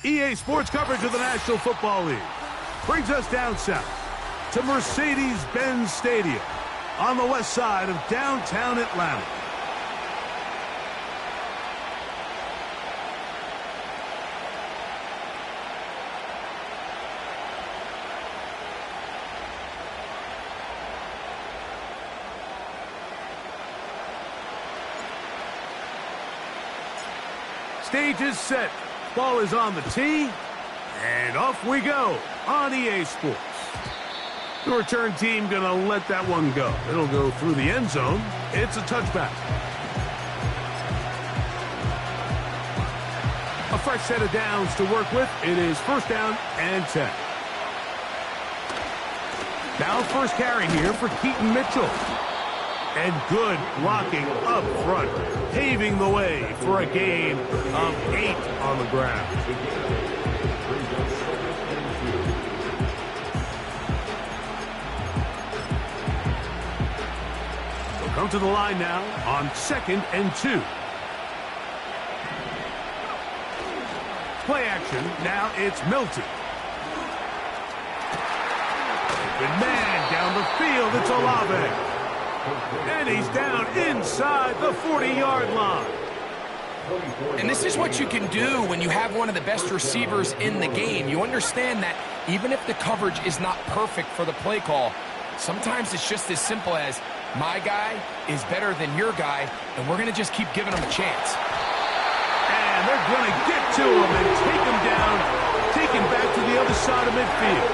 EA Sports coverage of the National Football League brings us down south to Mercedes-Benz Stadium on the west side of downtown Atlanta. Stage is set. Ball is on the tee, and off we go on EA Sports. The return team going to let that one go. It'll go through the end zone. It's a touchback. A fresh set of downs to work with. It is first down and 10. Now first carry here for Keaton Mitchell. And good blocking up front, paving the way for a gain of 8 on the ground. They'll come to the line now on 2nd and 2. Play action, now it's Milton. Good man down the field, it's Olave. And he's down inside the 40-yard line. And this is what you can do when you have one of the best receivers in the game. You understand that even if the coverage is not perfect for the play call, sometimes it's just as simple as my guy is better than your guy, and we're going to just keep giving him a chance. And they're going to get to him and take him down, take him back to the other side of midfield.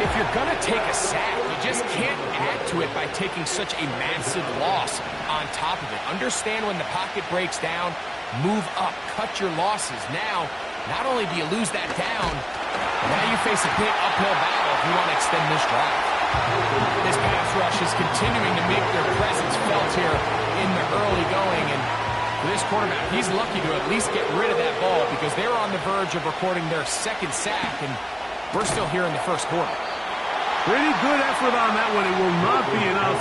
If you're going to take a sack, you just can't add to it by taking such a massive loss on top of it. Understand when the pocket breaks down, move up, cut your losses. Now, not only do you lose that down, now you face a big uphill battle if you want to extend this drive. This pass rush is continuing to make their presence felt here in the early going. And for this quarterback, he's lucky to at least get rid of that ball because they're on the verge of recording their second sack, and we're still here in the first quarter. Pretty good effort on that one. It will not be enough.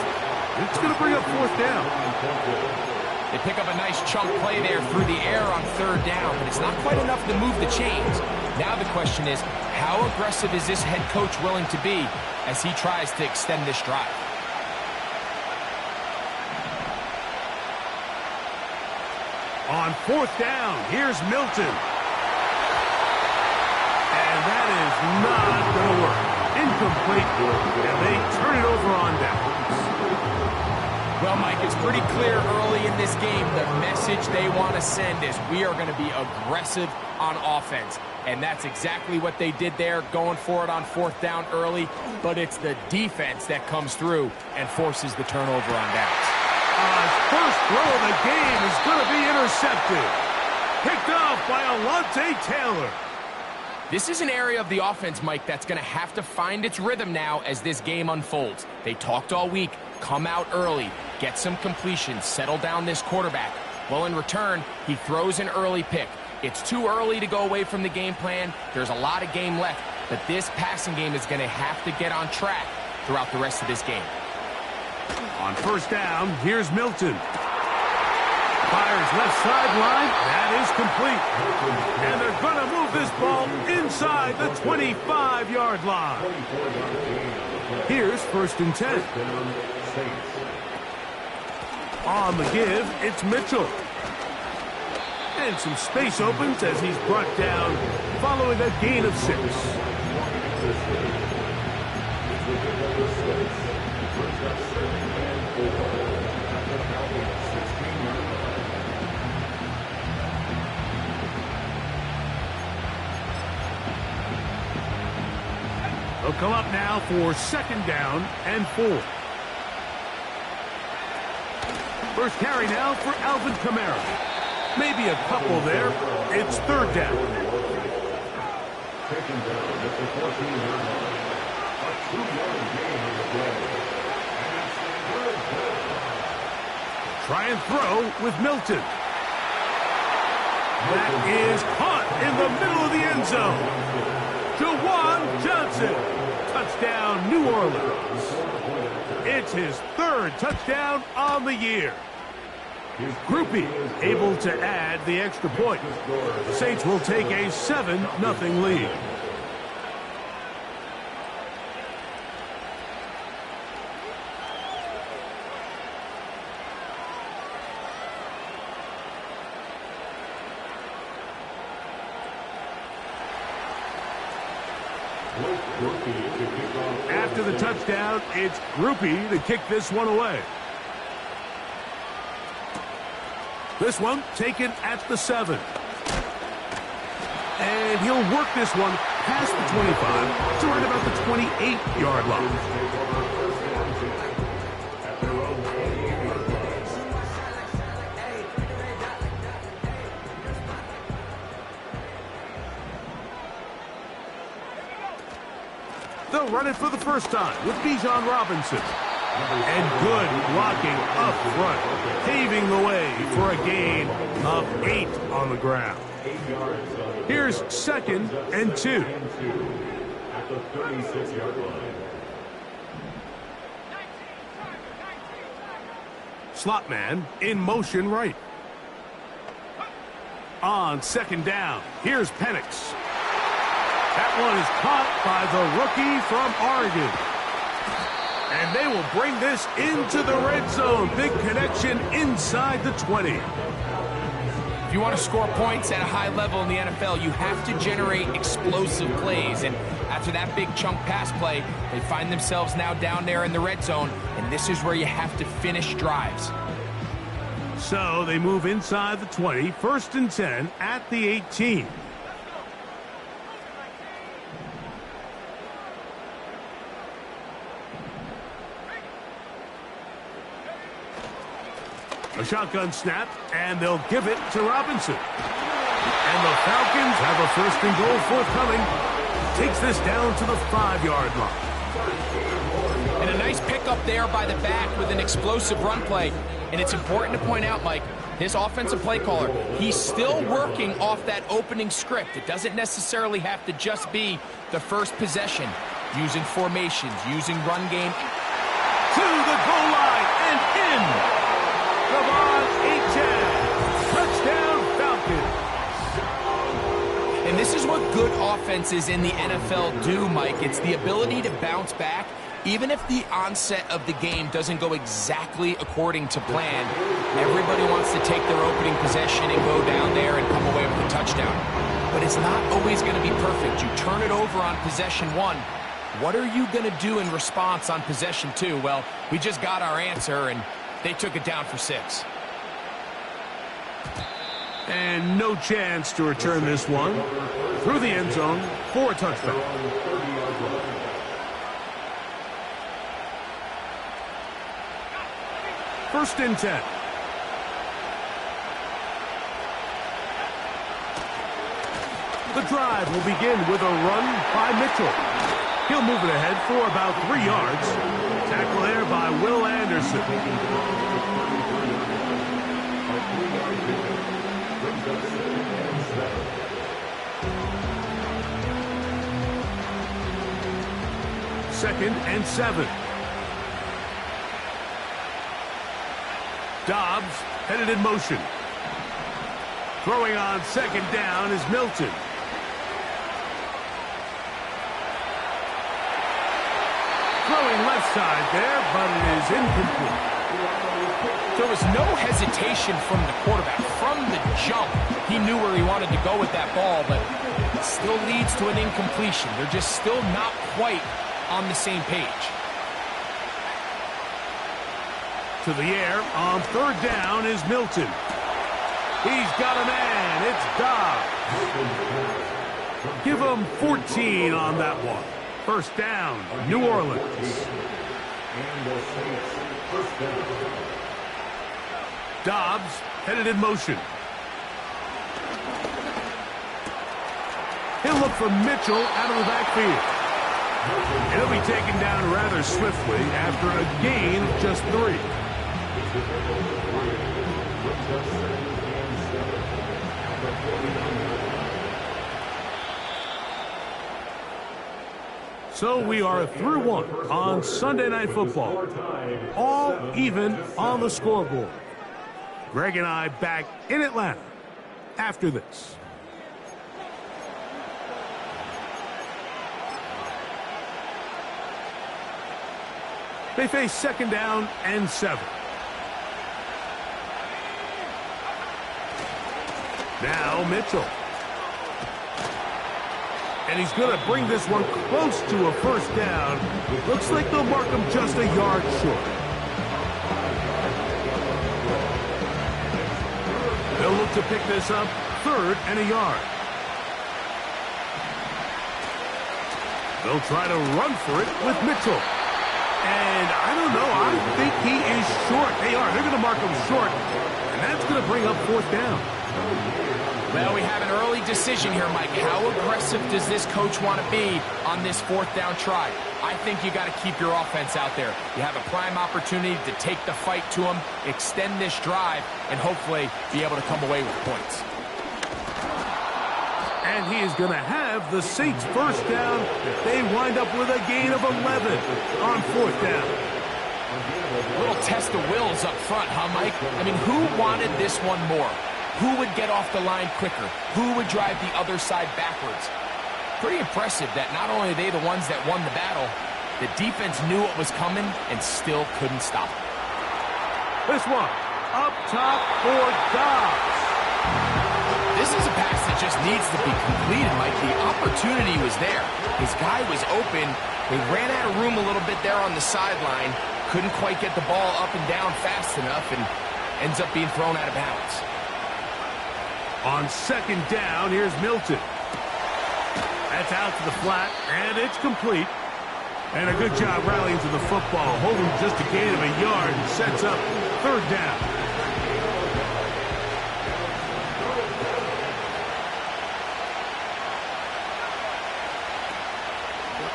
It's going to bring up fourth down. They pick up a nice chunk play there through the air on third down, but it's not quite enough to move the chains. Now the question is, how aggressive is this head coach willing to be as he tries to extend this drive? On fourth down, here's Milton. And that is not going to work. Incomplete, and they turn it over on downs. Well, Mike, it's pretty clear early in this game the message they want to send is we are going to be aggressive on offense. And that's exactly what they did there, going for it on fourth down early. But it's the defense that comes through and forces the turnover on downs. First throw of the game is going to be intercepted. Picked off by Alontae Taylor. This is an area of the offense, Mike, that's going to have to find its rhythm now as this game unfolds. They talked all week, come out early, get some completions, settle down this quarterback. Well, in return, he throws an early pick. It's too early to go away from the game plan. There's a lot of game left, but this passing game is going to have to get on track throughout the rest of this game. On first down, here's Milton. Fires left sideline. That is complete. And they're going to move this ball inside the 25-yard line. Here's first and 10. On the give, it's Mitchell. And some space opens as he's brought down following a gain of 6. They'll come up now for second down and 4. First carry now for Alvin Kamara. Maybe a couple there. It's third down. Second down at the 14-yard line. A 2-yard gain on the play. And it's third down. Try and throw with Milton. That is caught in the middle of the end zone. Juwan Johnson. Touchdown, New Orleans. It's his third touchdown on the year. Groupie able to add the extra point. The Saints will take a 7-0 lead. After the touchdown, it's Groupie to kick this one away. This one taken at the 7. And he'll work this one past the 25 to right about the 28-yard line. They'll run it for the first time with Bijan Robinson. And good blocking up front, paving the way for a gain of 8 on the ground. Here's 2nd and 2. At the 36-yard line. Slot man in motion right. On 2nd down, here's Penix. That one is caught by the rookie from Oregon. And they will bring this into the red zone. Big connection inside the 20. If you want to score points at a high level in the NFL, you have to generate explosive plays. And after that big chunk pass play, they find themselves now down there in the red zone. And this is where you have to finish drives. So they move inside the 20, 1st and 10 at the 18. A shotgun snap, and they'll give it to Robinson. And the Falcons have a 1st and goal forthcoming. Takes this down to the 5-yard line. And a nice pickup there by the back with an explosive run play. And it's important to point out, Mike, his offensive play caller, he's still working off that opening script. It doesn't necessarily have to just be the first possession. Using formations, using run game. To the goal line and in. Devon Achane. Touchdown Falcons. And this is what good offenses in the NFL do, Mike. It's the ability to bounce back. Even if the onset of the game doesn't go exactly according to plan, everybody wants to take their opening possession and go down there and come away with a touchdown. But it's not always going to be perfect. You turn it over on possession 1. What are you going to do in response on possession 2? Well, we just got our answer, and they took it down for 6. And no chance to return this one through the end zone for a touchdown. First and 10. The drive will begin with a run by Mitchell. He'll move it ahead for about 3 yards. Tackle there by Will Anderson. Second and 7. Dobbs headed in motion. Throwing on 2nd down is Milton. Throwing left side there, but it is incomplete. There was no hesitation from the quarterback. From the jump, he knew where he wanted to go with that ball, but it still leads to an incompletion. They're just still not quite on the same page. To the air on 3rd down is Milton. He's got a man. It's Dobbs. Give him 14 on that one. First down, New Orleans. Dobbs headed in motion. He'll look for Mitchell out of the backfield. And he'll be taken down rather swiftly after a gain of just 3. So we are through 1 on Sunday Night Football. All even on the scoreboard. Greg and I back in Atlanta after this. They face 2nd down and 7. Now Mitchell. And he's going to bring this one close to a 1st down. Looks like they'll mark him just a yard short. They'll look to pick this up 3rd and a yard. They'll try to run for it with Mitchell. And I don't know, I think he is short. They are. They're going to mark him short. And that's going to bring up 4th down. Well, we have an early decision here, Mike. How aggressive does this coach want to be on this 4th down try? I think you got to keep your offense out there. You have a prime opportunity to take the fight to them, extend this drive, and hopefully be able to come away with points. And he is going to have the Saints 1st down. They wind up with a gain of 11 on 4th down. A little test of wills up front, huh, Mike? I mean, who wanted this one more? Who would get off the line quicker? Who would drive the other side backwards? Pretty impressive that not only are they the ones that won the battle, the defense knew what was coming and still couldn't stop it. This one, up top for Dobbs. This is a pass that just needs to be completed, Mike. The opportunity was there. His guy was open. They ran out of room a little bit there on the sideline. Couldn't quite get the ball up and down fast enough and ends up being thrown out of bounds. On 2nd down, here's Milton. That's out to the flat, and it's complete. And a good job rallying to the football. Holding just a gain of a yard and sets up 3rd down.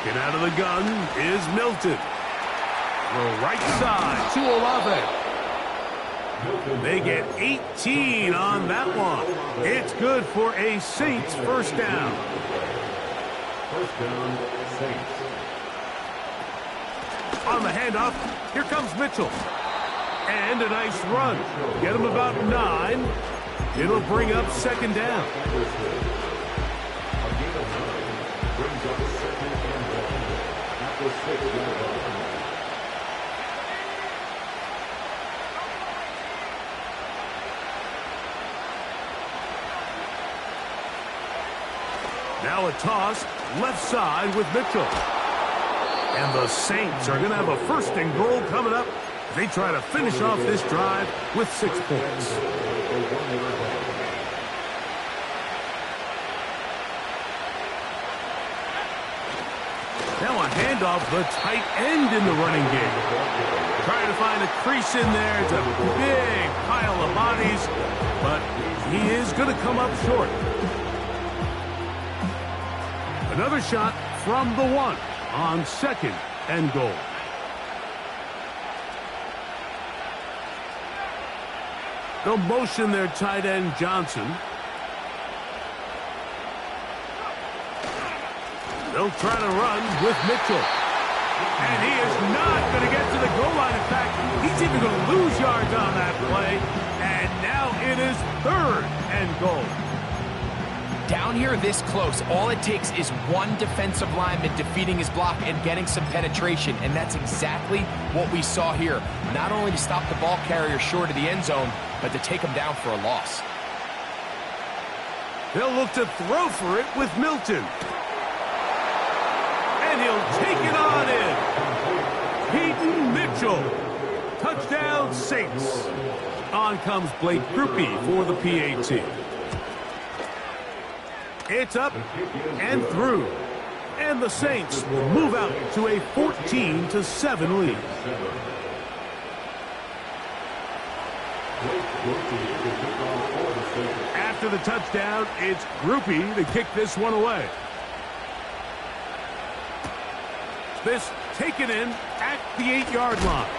Get out of the gun is Milton. The right side to Olave. They get 18 on that one. It's good for a Saints 1st down. 1st down, Saints. On the handoff, here comes Mitchell. And a nice run. Get him about 9. It'll bring up 2nd down. Brings up 2nd and 1 at the 6-yard line. Now a toss, left side with Mitchell. And the Saints are going to have a 1st and goal coming up. They try to finish off this drive with 6 points. Now a handoff, the tight end in the running game. Trying to find a crease in there. It's a big pile of bodies, but he is going to come up short. Another shot from the 1 on 2nd and goal. They'll motion their tight end Johnson. They'll try to run with Mitchell. And he is not going to get to the goal line. In fact, he's even going to lose yards on that play. And now it is 3rd and goal. Down here this close, all it takes is one defensive lineman defeating his block and getting some penetration, and that's exactly what we saw here. Not only to stop the ball carrier short of the end zone, but to take him down for a loss. They'll look to throw for it with Milton. And he'll take it on in. Peyton Mitchell. Touchdown, Saints. On comes Blake Grupe for the PAT. It's up and through. And the Saints will move out to a 14-7 lead. After the touchdown, it's Grupe to kick this one away. This taken in at the 8-yard line.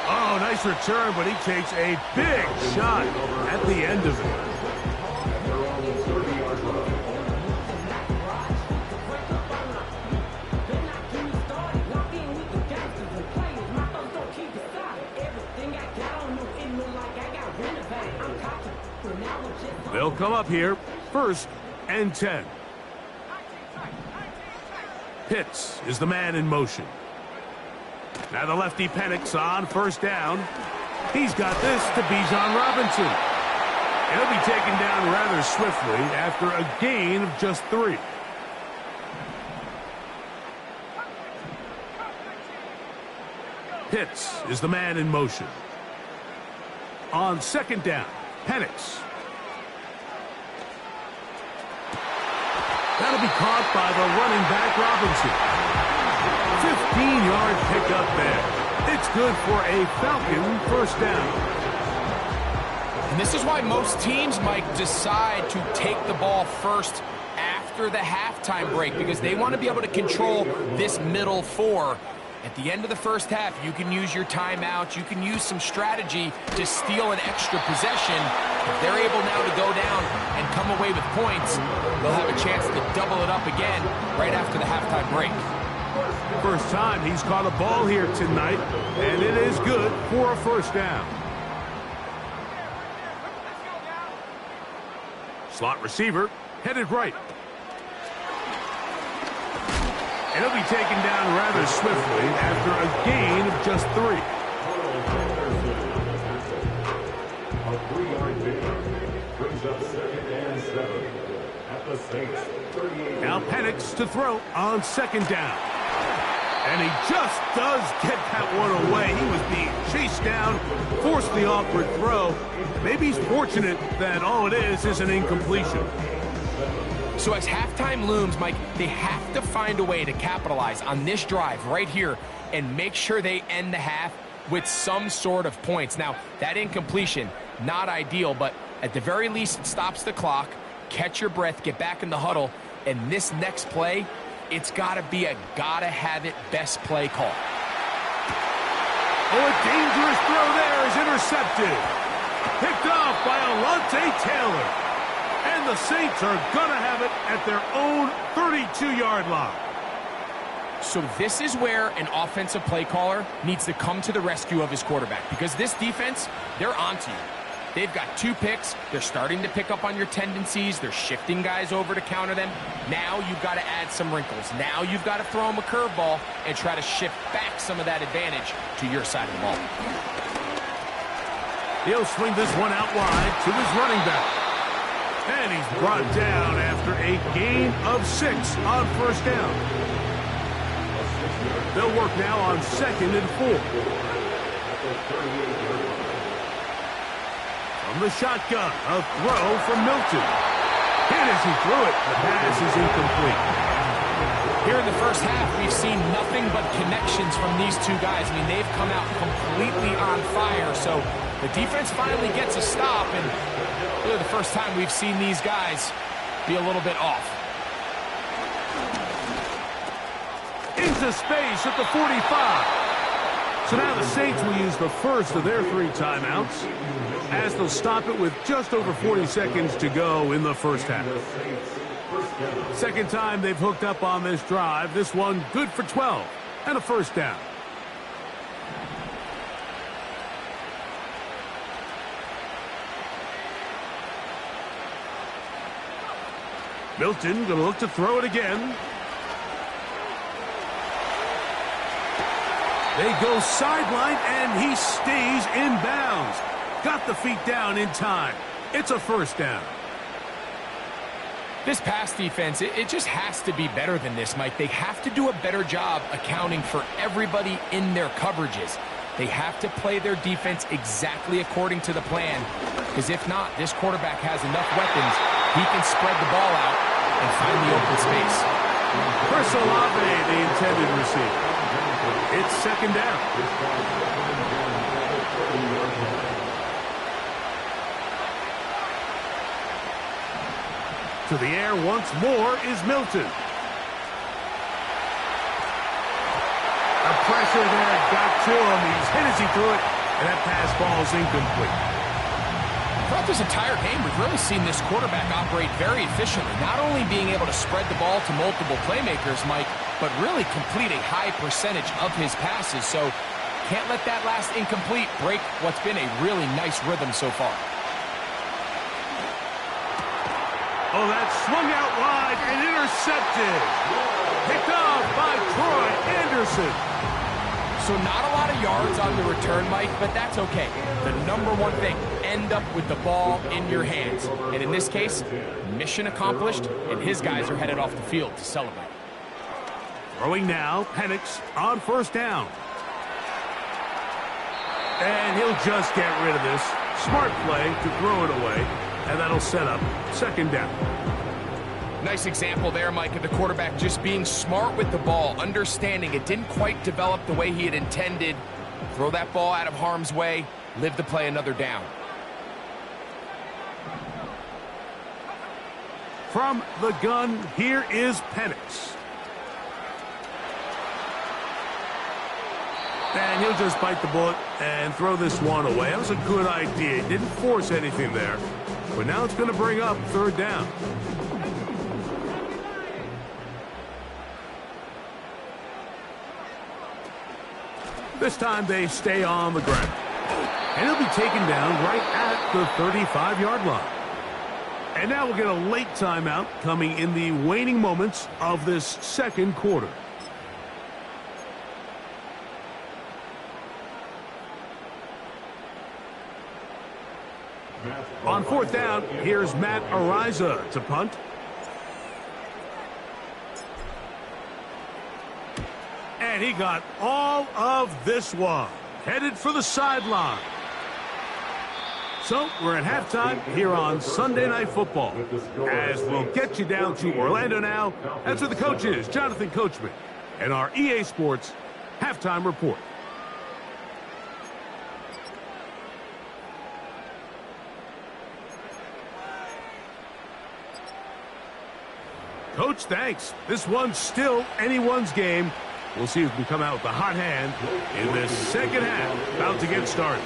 Oh, nice return, but he takes a big shot at the end of it. come up here, 1st and 10. Pitts is the man in motion. Now the lefty Penix on 1st down. He's got this to Bijan Robinson. And he'll be taken down rather swiftly after a gain of just 3. Pitts is the man in motion. On 2nd down, Penix. That'll be caught by the running back Robinson. 15-yard pickup there. It's good for a Falcon 1st down. And this is why most teams might decide to take the ball first after the halftime break, because they want to be able to control this middle 4. At the end of the first half, you can use your timeouts. You can use some strategy to steal an extra possession. If they're able now to go down and come away with points, they'll have a chance to double it up again right after the halftime break. First time he's caught a ball here tonight, and it is good for a 1st down. Slot receiver headed right. And he'll be taken down rather swiftly after a gain of just 3. A 3-yard gain brings up 2nd and 7 at the Saints 38. Now Penix to throw on 2nd down. And he just does get that one away. He was being chased down, forced the awkward throw. Maybe he's fortunate that all it is an incompletion. So as halftime looms, Mike, they have to find a way to capitalize on this drive right here and make sure they end the half with some sort of points. Now, that incompletion, not ideal, but at the very least, it stops the clock. Catch your breath, get back in the huddle, and this next play, it's got to be a gotta-have-it best play call. Oh, a dangerous throw there is intercepted. Picked off by Alontae Taylor. And the Saints are going to have it at their own 32-yard line. So this is where an offensive play caller needs to come to the rescue of his quarterback, because this defense, they're onto you. They've got 2 picks. They're starting to pick up on your tendencies. They're shifting guys over to counter them. Now you've got to add some wrinkles. Now you've got to throw them a curveball and try to shift back some of that advantage to your side of the ball. He'll swing this one out wide to his running back. And he's brought down after a gain of 6 on 1st down. They'll work now on 2nd and 4. From the shotgun, a throw from Milton. Hit as he threw it. The pass is incomplete. Here in the first half, we've seen nothing but connections from these 2 guys. I mean, they've come out completely on fire. So the defense finally gets a stop, and really the first time we've seen these guys be a little bit off. Into space at the 45. So now the Saints will use the first of their 3 timeouts as they'll stop it with just over 40 seconds to go in the first half. Second time they've hooked up on this drive. This one good for 12 and a 1st down. Milton gonna look to throw it again. They go sideline and he stays in bounds. Got the feet down in time. It's a 1st down. This pass defense, it just has to be better than this, Mike. They have to do a better job accounting for everybody in their coverages. They have to play their defense exactly according to the plan, because if not, this quarterback has enough weapons. He can spread the ball out and find the open space. Chris Olave, the intended receiver. It's 2nd down. To the air once more is Milton. The pressure there got to him. He's hit as he threw it, and that pass ball's incomplete. Throughout this entire game, we've really seen this quarterback operate very efficiently, not only being able to spread the ball to multiple playmakers, Mike, but really complete a high percentage of his passes. So can't let that last incomplete break what's been a really nice rhythm so far. Oh, that swung out wide and intercepted. Picked off by Troy Anderson. So not a lot of yards on the return, Mike, but that's okay. The number one thing, end up with the ball in your hands. And in this case, mission accomplished, and his guys are headed off the field to celebrate. Throwing now, Penix on first down. And he'll just get rid of this. Smart play to throw it away, and that'll set up second down. Nice example there, Mike, of the quarterback just being smart with the ball, understanding it didn't quite develop the way he had intended. Throw that ball out of harm's way, live to play another down. From the gun, here is Penix. And he'll just bite the bullet and throw this one away. That was a good idea. He didn't force anything there. But now it's going to bring up third down. This time they stay on the ground. And he'll be taken down right at the 35-yard line. And now we'll get a late timeout coming in the waning moments of this second quarter. On fourth down, here's Matt Araiza to punt. And he got all of this one. Headed for the sideline. So we're at halftime here on Sunday Night Football. As we'll get you down to Orlando now. That's where the coach is, Jonathan Coachman, and our EA Sports Halftime Report. Coach, thanks. This one's still anyone's game. We'll see who can come out with the hot hand in this second half. About to get started.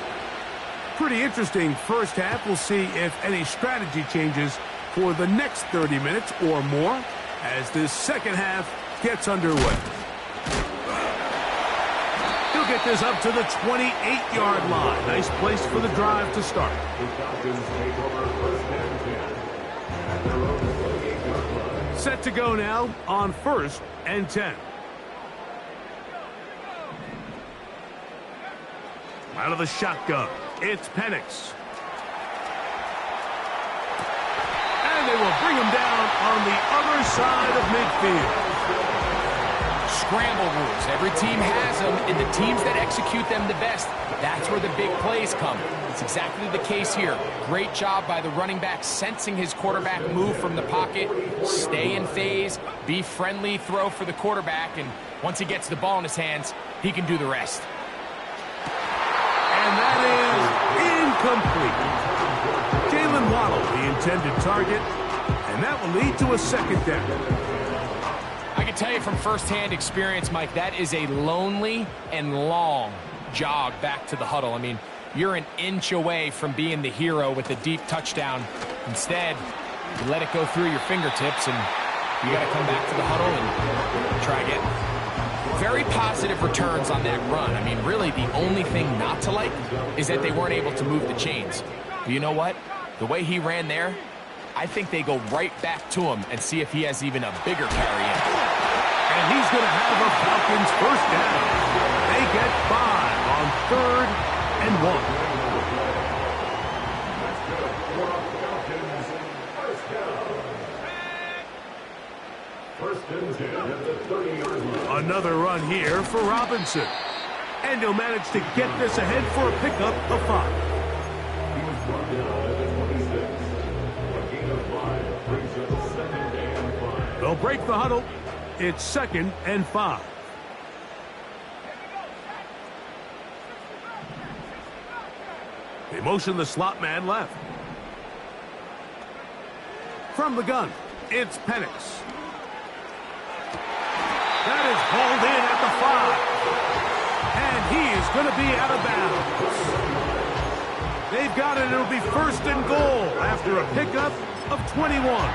Pretty interesting first half. We'll see if any strategy changes for the next 30 minutes or more as this second half gets underway. He'll get this up to the 28-yard line. Nice place for the drive to start. Set to go now on 1st and 10. Out of the shotgun, it's Penix. And they will bring him down on the other side of midfield. Scramble rules. Every team has them, and the teams that execute them the best, that's where the big plays come. It's exactly the case here. Great job by the running back sensing his quarterback move from the pocket, stay in phase, be friendly, throw for the quarterback, and once he gets the ball in his hands, he can do the rest. And that is incomplete. Jalen Waddle, the intended target, and that will lead to a second down. I can tell you from firsthand experience, Mike, that is a lonely and long jog back to the huddle. I mean, you're an inch away from being the hero with a deep touchdown. Instead, you let it go through your fingertips, and you got to come back to the huddle and try again. Very positive returns on that run. I mean, really, the only thing not to like is that they weren't able to move the chains. But you know what? The way he ran there, I think they go right back to him and see if he has even a bigger carry-in. And he's going to have a Falcons first down. They get 5 on 3rd and 1. Another run here for Robinson. And he'll manage to get this ahead for a pickup of 5. They'll break the huddle. It's 2nd and 5. They motion the slot man left. From the gun, it's Penix. That is hauled in at the 5. And he is going to be out of bounds. They've got it. It'll be 1st and goal after a pickup of 21.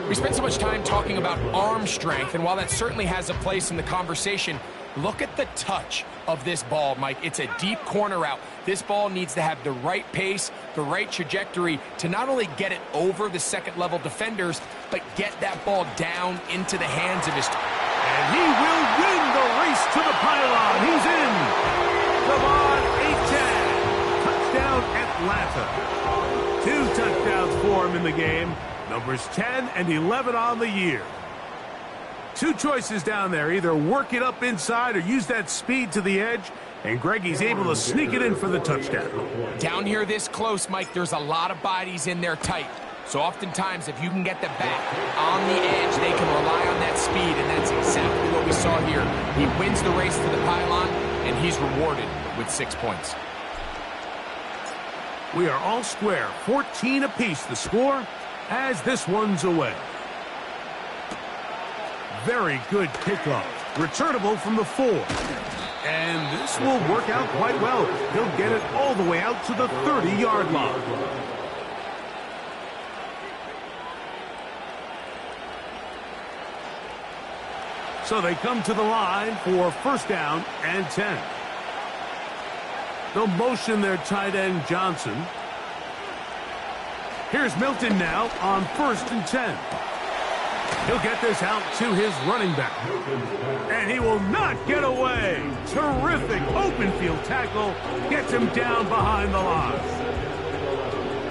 We spent so much time talking about arm strength, and while that certainly has a place in the conversation, Look at the touch of this ball, Mike. It's a deep corner route. This ball needs to have the right pace, the right trajectory to not only get it over the second-level defenders, but get that ball down into the hands of his... And he will win the race to the pylon. He's in. Devon Achane. Touchdown, Atlanta. 2 touchdowns for him in the game. Numbers 10 and 11 on the year. 2 choices down there. Either work it up inside or use that speed to the edge. And Greggy's able to sneak it in for the touchdown. Down here this close, Mike, there's a lot of bodies in there tight. So oftentimes, if you can get the back on the edge, they can rely on that speed, and that's exactly what we saw here. He wins the race to the pylon, and he's rewarded with 6 points. We are all square, 14 apiece the score as this one's away. Very good kickoff. Returnable from the 4. And this will work out quite well. He'll get it all the way out to the 30-yard line. So they come to the line for first down and 10. They'll motion their tight end Johnson. Here's Milton now on 1st and 10. He'll get this out to his running back. And he will not get away. Terrific open field tackle. Gets him down behind the line.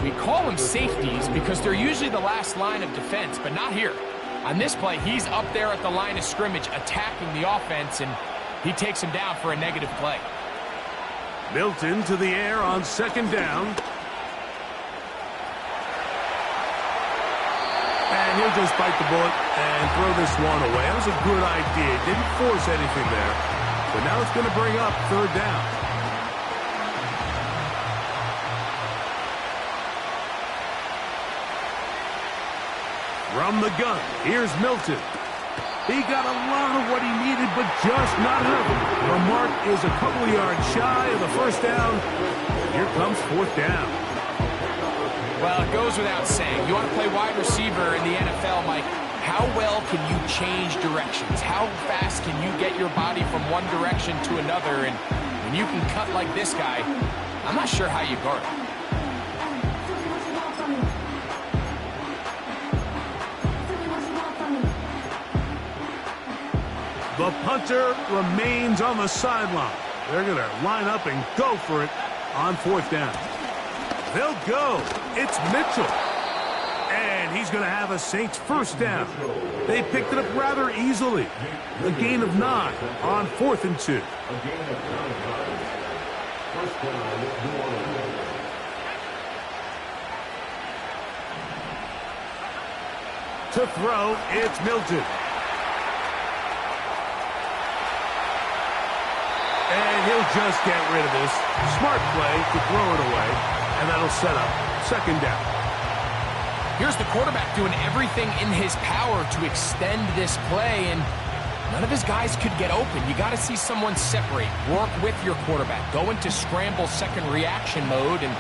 We call them safeties because they're usually the last line of defense, but not here. On this play, he's up there at the line of scrimmage attacking the offense, and he takes him down for a negative play. Milton to the air on 2nd down. And he'll just bite the bullet and throw this one away. That was a good idea. Didn't force anything there. But now it's going to bring up 3rd down. From the gun, here's Milton. He got a lot of what he needed, but just not enough. The mark is a couple of yards shy of the first down. Here comes 4th down. Well, it goes without saying. You want to play wide receiver in the NFL, Mike. How well can you change directions? How fast can you get your body from one direction to another? And when you can cut like this guy, I'm not sure how you guard it. The punter remains on the sideline. They're going to line up and go for it on 4th down. They'll go. It's Mitchell. And he's going to have a Saints first down. They picked it up rather easily. A gain of 9 on 4th and 2. To throw, it's Milton. And he'll just get rid of this. Smart play to throw it away. And that'll set up 2nd down. Here's the quarterback doing everything in his power to extend this play, and none of his guys could get open. You got to see someone separate, work with your quarterback, go into scramble second reaction mode, and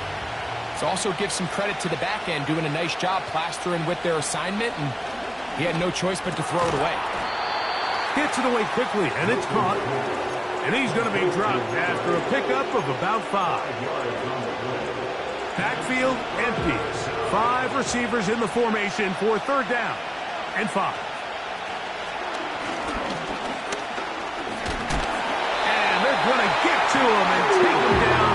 it's also give some credit to the back end doing a nice job plastering with their assignment, and he had no choice but to throw it away. Gets it away quickly, and it's caught. And he's going to be dropped after a pickup of about 5. Backfield empties. 5 receivers in the formation for 3rd down and 5. And they're going to get to him and take him down,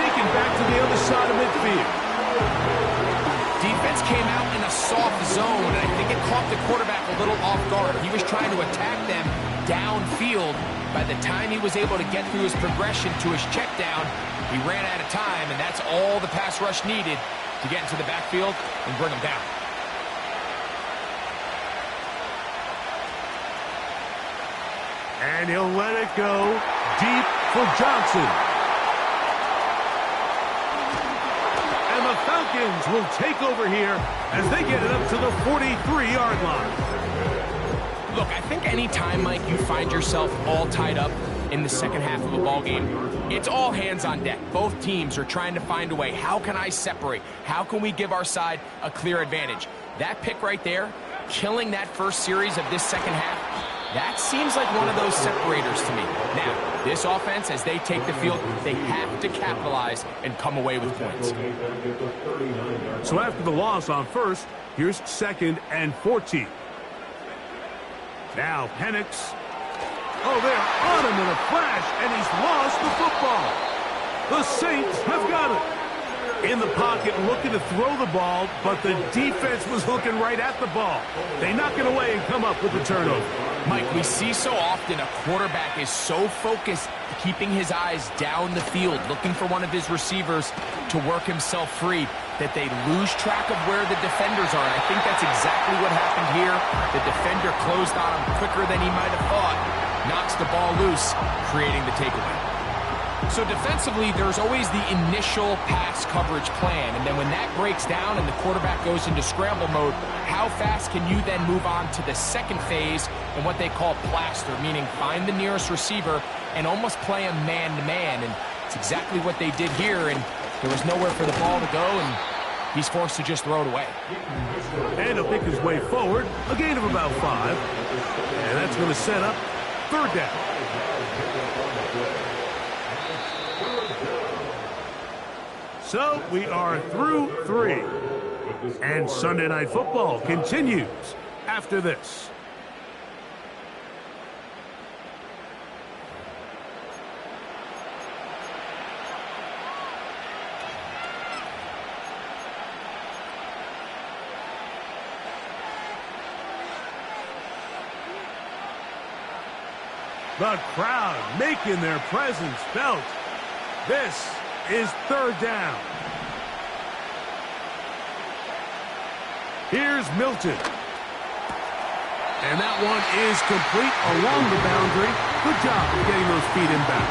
taken back to the other side of midfield. Defense came out in a soft zone, and I think it caught the quarterback a little off guard. He was trying to attack them downfield. By the time he was able to get through his progression to his check down, he ran out of time, and that's all the pass rush needed to get into the backfield and bring him down. And he'll let it go deep for Johnson. And the Falcons will take over here as they get it up to the 43-yard line. Look, I think any time, Mike, you find yourself all tied up in the second half of a ball game, it's all hands on deck. Both teams are trying to find a way. How can I separate? How can we give our side a clear advantage? That pick right there, killing that first series of this second half, That seems like one of those separators to me. Now, this offense, as they take the field, they have to capitalize and come away with points. So after the loss on first, here's 2nd and 14. Now Penix. Oh, they're on him in a flash, and he's lost the football. The Saints have got it. In the pocket, looking to throw the ball, but the defense was looking right at the ball. They knock it away and come up with the turnover. Mike, we see so often a quarterback is so focused, keeping his eyes down the field, looking for one of his receivers to work himself free, that they lose track of where the defenders are. And I think that's exactly what happened here. The defender closed on him quicker than he might have thought, knocks the ball loose, creating the takeaway. So defensively, there's always the initial pass coverage plan, and then when that breaks down and the quarterback goes into scramble mode, how fast can you then move on to the second phase and what they call plaster, meaning find the nearest receiver and almost play him man-to-man, and it's exactly what they did here, and there was nowhere for the ball to go, and he's forced to just throw it away. And he'll pick his way forward, a gain of about 5, and that's going to set up 3rd down. So we are through 3. And Sunday Night Football continues after this. The crowd making their presence felt. This is 3rd down. Here's Milton. And that one is complete along the boundary. Good job of getting those feet inbound.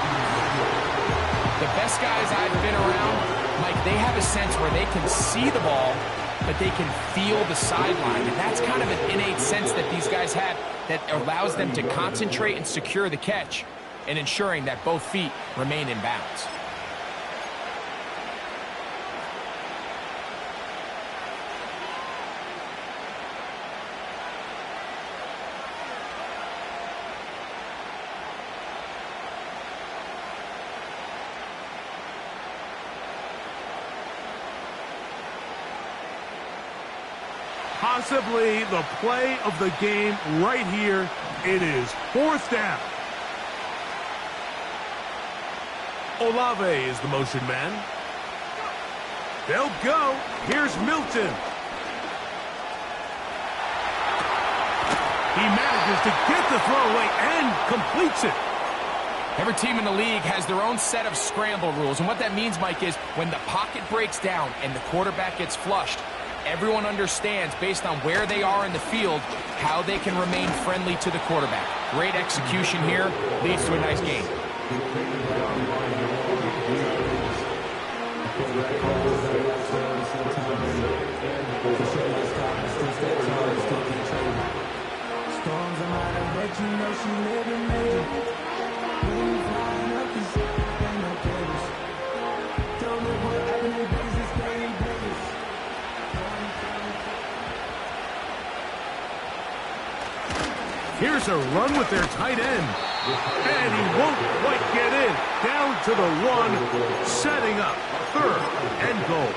The best guys I've been around, Mike, they have a sense where they can see the ball, but they can feel the sideline. And that's kind of an innate sense that these guys have that allows them to concentrate and secure the catch and ensuring that both feet remain in bounds. Possibly the play of the game right here. It is 4th down. Olave is the motion man. They'll go. Here's Milton. He manages to get the throw away and completes it. Every team in the league has their own set of scramble rules, and what that means, Mike, is when the pocket breaks down and the quarterback gets flushed, everyone understands, based on where they are in the field, how they can remain friendly to the quarterback. Great execution here, leads to a nice game. Here's a run with their tight end. And he won't quite get in. Down to the 1, setting up 3rd and goal.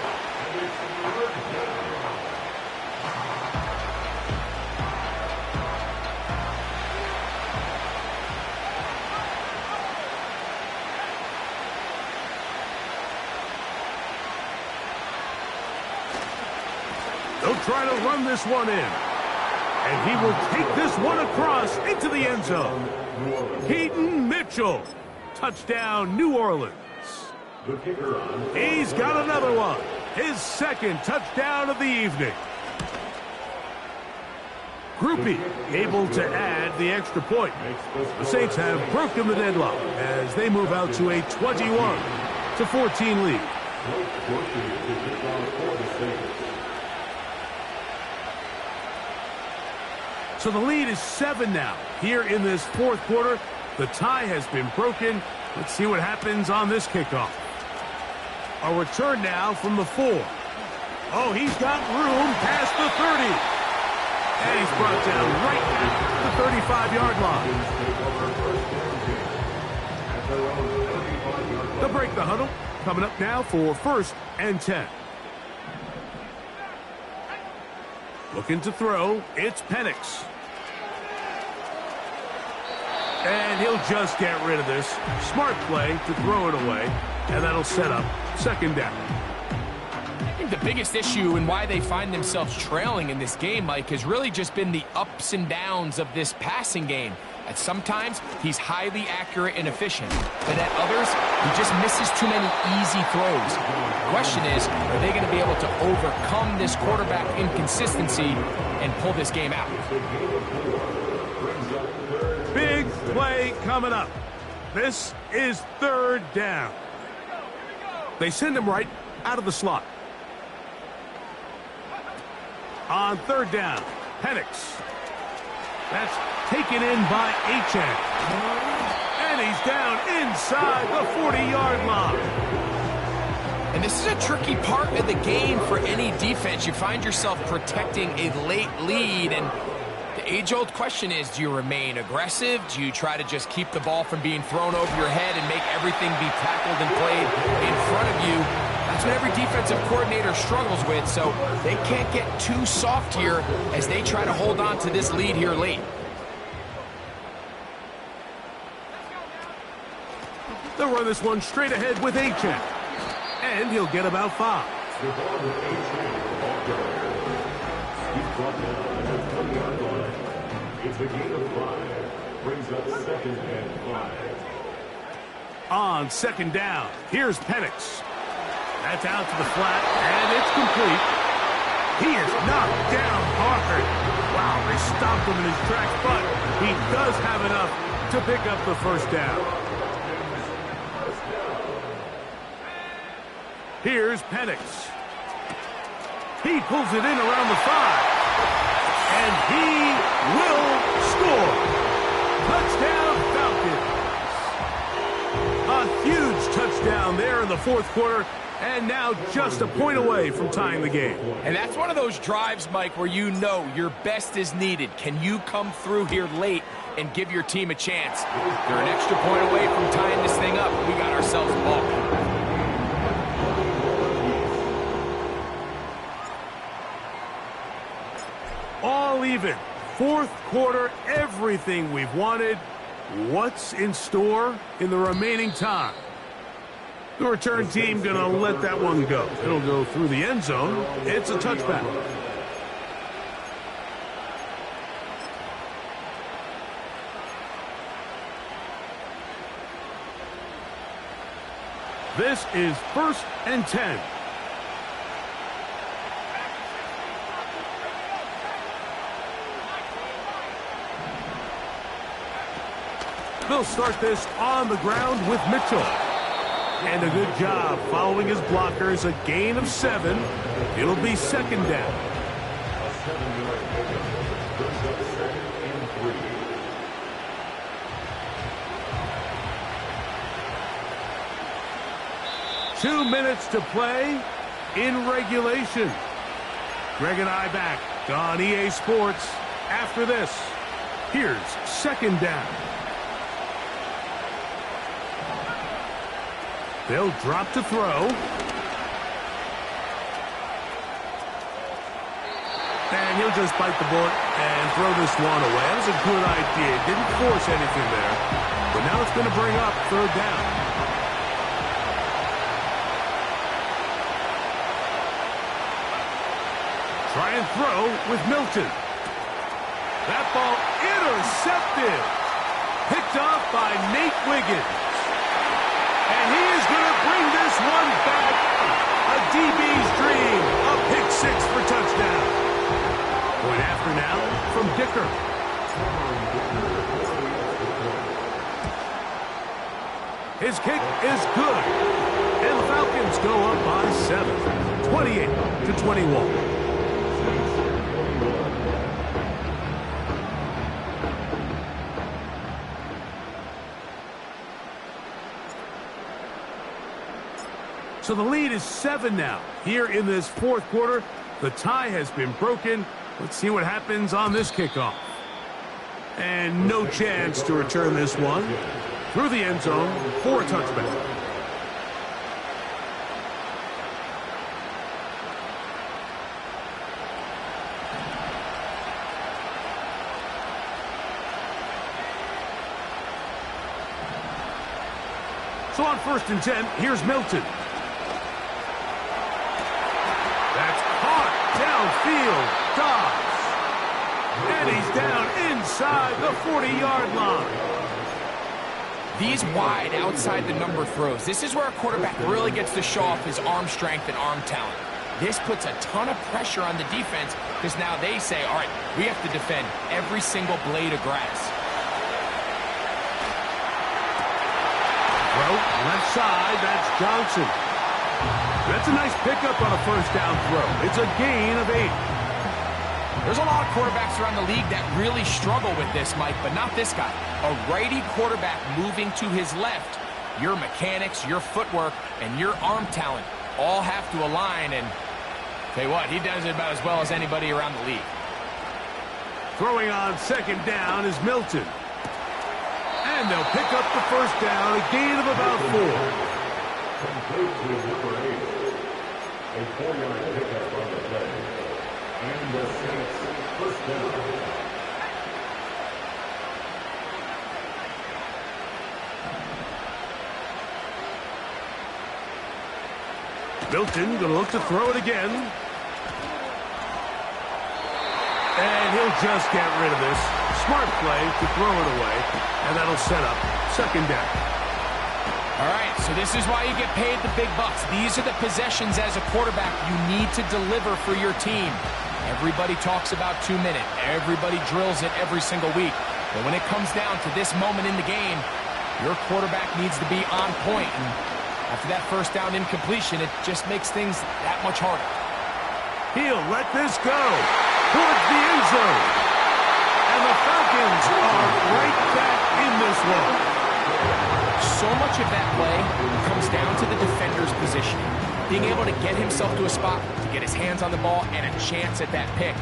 They'll try to run this one in. And he will take this one across into the end zone. Keaton Mitchell. Touchdown, New Orleans. He's got another one. His 2nd touchdown of the evening. Groupie able to add the extra point. The Saints have broken the deadlock as they move out to a 21-14 lead. So the lead is 7 now. Here in this 4th quarter, the tie has been broken. Let's see what happens on this kickoff. A return now from the 4. Oh, he's got room past the 30. And he's brought down right at the 35-yard line. They'll break the huddle. Coming up now for 1st and 10. Looking to throw. It's Penix. And he'll just get rid of this. Smart play to throw it away. And that'll set up 2nd down. I think the biggest issue and why they find themselves trailing in this game, Mike, has really just been the ups and downs of this passing game. At sometimes, he's highly accurate and efficient. But at others, he just misses too many easy throws. The question is, are they going to be able to overcome this quarterback inconsistency and pull this game out? Big play coming up. This is 3rd down. They send him right out of the slot. On 3rd down, Penix. That's taken in by Achane. And he's down inside the 40-yard line. And this is a tricky part of the game for any defense. You find yourself protecting a late lead, and the age-old question is, do you remain aggressive? Do you try to just keep the ball from being thrown over your head and make everything be tackled and played in front of you? That's what every defensive coordinator struggles with, so they can't get too soft here as they try to hold on to this lead here late. They'll run this one straight ahead with Achane. And he'll get about 5. It's a gain of 5. Brings up 2nd and 5. On 2nd down, here's Penix. That's out to the flat, and it's complete. He is knocked down Parker. Wow, they stopped him in his tracks, but he does have enough to pick up the 1st down. Here's Penix. He pulls it in around the 5. And he will score. Touchdown, Falcons. A huge touchdown there in the 4th quarter. And now just a point away from tying the game. And that's one of those drives, Mike, where you know your best is needed. Can you come through here late and give your team a chance? They're an extra point away from tying this thing up. We got ourselves a ball. All even. 4th quarter, everything we've wanted. What's in store in the remaining time? The return team going to let that one go. It'll go through the end zone. It's a touchback. This is 1st and 10. They'll start this on the ground with Mitchell. And a good job following his blockers. A gain of 7. It'll be 2nd down. A 7-yard pickup. Brings up 2nd and 3. 2 minutes to play in regulation. Greg and I back on EA Sports after this. Here's 2nd down. They'll drop to throw. And he'll just bite the bullet and throw this one away. That was a good idea. Didn't force anything there. But now it's going to bring up 3rd down. Try and throw with Milton. That ball intercepted. Picked off by Nate Wiggins. And he is going to bring this one back. A DB's dream. A pick 6 for touchdown. Point after now from Dicker. His kick is good. And the Falcons go up by 7. 28-21. So the lead is 7 now. Here in this 4th quarter, the tie has been broken. Let's see what happens on this kickoff. And no chance to return this one through the end zone for a touchback. So on 1st and 10, here's Milton. That's caught downfield. Dobbs. And he's down inside the 40-yard line. These wide outside the number throws. This is where a quarterback really gets to show off his arm strength and arm talent. This puts a ton of pressure on the defense because now they say, all right, we have to defend every single blade of grass. Throw, left side, that's Johnson. That's a nice pickup on a 1st down throw. It's a gain of 8. There's a lot of quarterbacks around the league that really struggle with this, Mike, but not this guy. A righty quarterback moving to his left. Your mechanics, your footwork, and your arm talent all have to align, and tell you what, he does it about as well as anybody around the league. Throwing on 2nd down is Milton. And they'll pick up the 1st down, a gain of about 4. Complete to number 8. A 4-yard pickup on the play. And the Saints 1st down. Milton going to look to throw it again. And he'll just get rid of this. Smart play to throw it away. And that'll set up 2nd down. All right, so this is why you get paid the big bucks. These are the possessions as a quarterback you need to deliver for your team. Everybody talks about 2-minute. Everybody drills it every single week. But when it comes down to this moment in the game, your quarterback needs to be on point. And after that 1st down incompletion, it just makes things that much harder. He'll let this go towards the end zone. And the Falcons are right back in this one. So much of that play comes down to the defender's positioning. Being able to get himself to a spot, to get his hands on the ball, and a chance at that pick.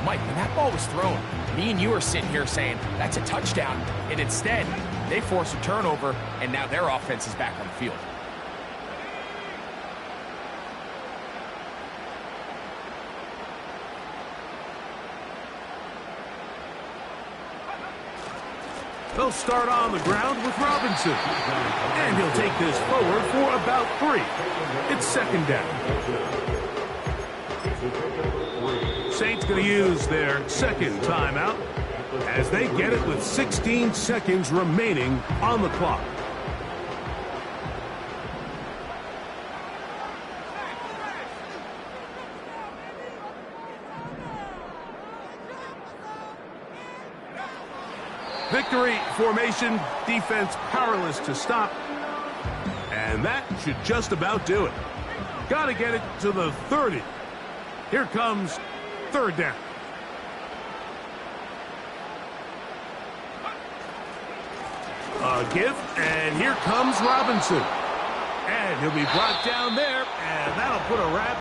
Mike, when that ball was thrown, me and you are sitting here saying, that's a touchdown. And instead, they force a turnover, and now their offense is back on the field. They'll start on the ground with Robinson. And he'll take this forward for about 3. It's 2nd down. Saints going to use their 2nd timeout as they get it with 16 seconds remaining on the clock. Victory formation, defense powerless to stop. And that should just about do it. Got to get it to the 30. Here comes 3rd down. A give, and here comes Robinson. And he'll be brought down there, and that'll put a wrap